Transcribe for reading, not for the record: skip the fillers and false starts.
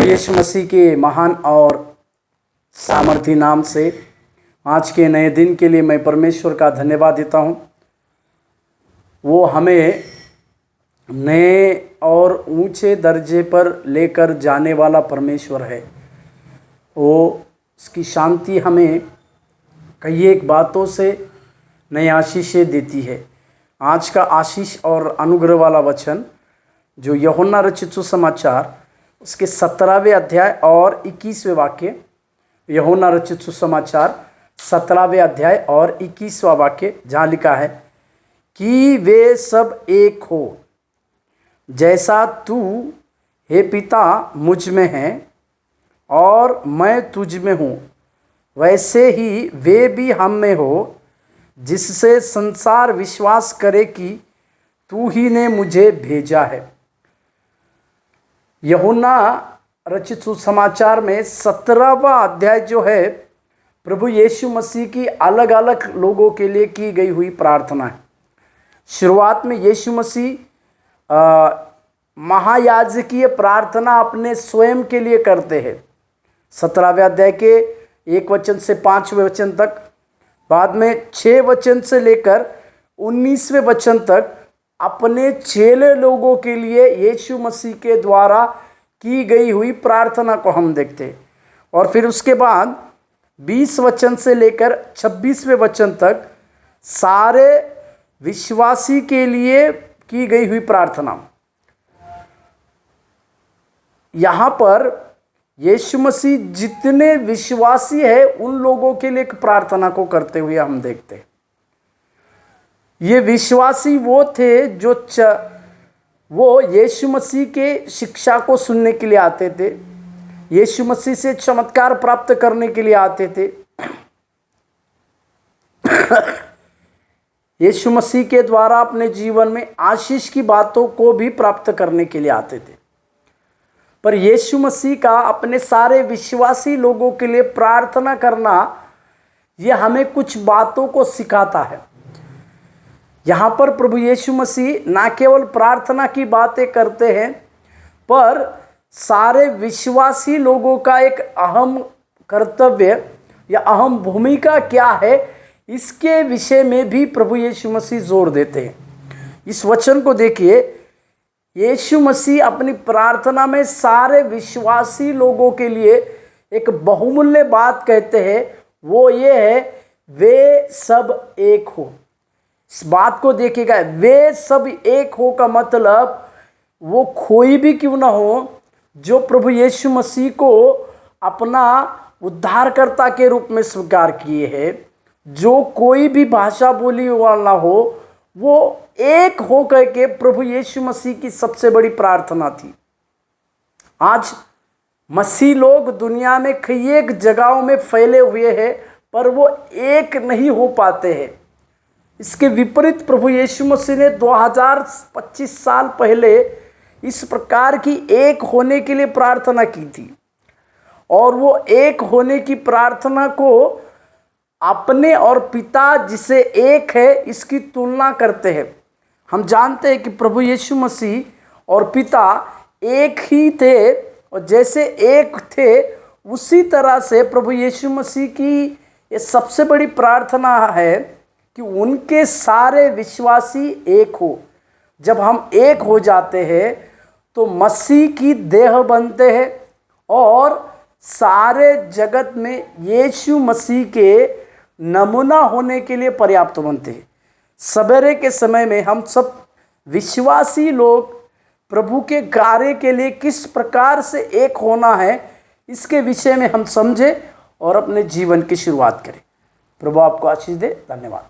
यीशु मसीह के महान और सामर्थी नाम से आज के नए दिन के लिए मैं परमेश्वर का धन्यवाद देता हूँ। वो हमें नए और ऊंचे दर्जे पर लेकर जाने वाला परमेश्वर है। वो उसकी शांति हमें कई एक बातों से नई आशीषें देती है। आज का आशीष और अनुग्रह वाला वचन जो यूहन्ना रचित सुसमाचार उसके 17वें अध्याय और 21वें वाक्य, यूहन्ना रचित सुसमाचार 17वें अध्याय और 21वां वाक्य, जहाँ लिखा है कि वे सब एक हो, जैसा तू हे पिता मुझ में है और मैं तुझ में हूँ, वैसे ही वे भी हम में हो, जिससे संसार विश्वास करे कि तू ही ने मुझे भेजा है। यूहन्ना रचित सुसमाचार में 17वां अध्याय जो है प्रभु यीशु मसीह की अलग अलग लोगों के लिए की गई हुई प्रार्थना है। शुरुआत में यीशु मसीह महायाजकीय प्रार्थना अपने स्वयं के लिए करते हैं 17वें अध्याय के 1 वचन से 5वें वचन तक। बाद में 6 वचन से लेकर 19वें वचन तक अपने चेले लोगों के लिए यीशु मसीह के द्वारा की गई हुई प्रार्थना को हम देखते हैं। और फिर उसके बाद 20 वचन से लेकर 26वें वचन तक सारे विश्वासी के लिए की गई हुई प्रार्थना। यहाँ पर यीशु मसीह जितने विश्वासी है उन लोगों के लिए प्रार्थना को करते हुए हम देखते हैं। ये विश्वासी वो थे जो वो यीशु मसीह के शिक्षा को सुनने के लिए आते थे, यीशु मसीह से चमत्कार प्राप्त करने के लिए आते थे, यीशु मसीह के द्वारा अपने जीवन में आशीष की बातों को भी प्राप्त करने के लिए आते थे। पर यीशु मसीह का अपने सारे विश्वासी लोगों के लिए प्रार्थना करना ये हमें कुछ बातों को सिखाता है। यहाँ पर प्रभु यीशु मसीह ना केवल प्रार्थना की बातें करते हैं, पर सारे विश्वासी लोगों का एक अहम कर्तव्य या अहम भूमिका क्या है इसके विषय में भी प्रभु यीशु मसीह जोर देते हैं। इस वचन को देखिए, यीशु मसीह अपनी प्रार्थना में सारे विश्वासी लोगों के लिए एक बहुमूल्य बात कहते हैं, वो ये है वे सब एक हो। इस बात को देखिएगा, वे सब एक हो का मतलब वो कोई भी क्यों ना हो जो प्रभु यीशु मसीह को अपना उद्धारकर्ता के रूप में स्वीकार किए हैं, जो कोई भी भाषा बोली वाला हो, वो एक हो करके प्रभु यीशु मसीह की सबसे बड़ी प्रार्थना थी। आज मसीह लोग दुनिया में कई एक जगहों में फैले हुए हैं, पर वो एक नहीं हो पाते हैं। इसके विपरीत प्रभु यीशु मसीह ने 2025 साल पहले इस प्रकार की एक होने के लिए प्रार्थना की थी, और वो एक होने की प्रार्थना को अपने और पिता जिसे एक है इसकी तुलना करते हैं। हम जानते हैं कि प्रभु यीशु मसीह और पिता एक ही थे, और जैसे एक थे उसी तरह से प्रभु यीशु मसीह की ये सबसे बड़ी प्रार्थना है कि उनके सारे विश्वासी एक हो। जब हम एक हो जाते हैं तो मसीह की देह बनते हैं और सारे जगत में यीशु मसीह के नमूना होने के लिए पर्याप्त बनते हैं। सवेरे के समय में हम सब विश्वासी लोग प्रभु के कार्य के लिए किस प्रकार से एक होना है इसके विषय में हम समझें और अपने जीवन की शुरुआत करें। प्रभु आपको आशीष दे। धन्यवाद।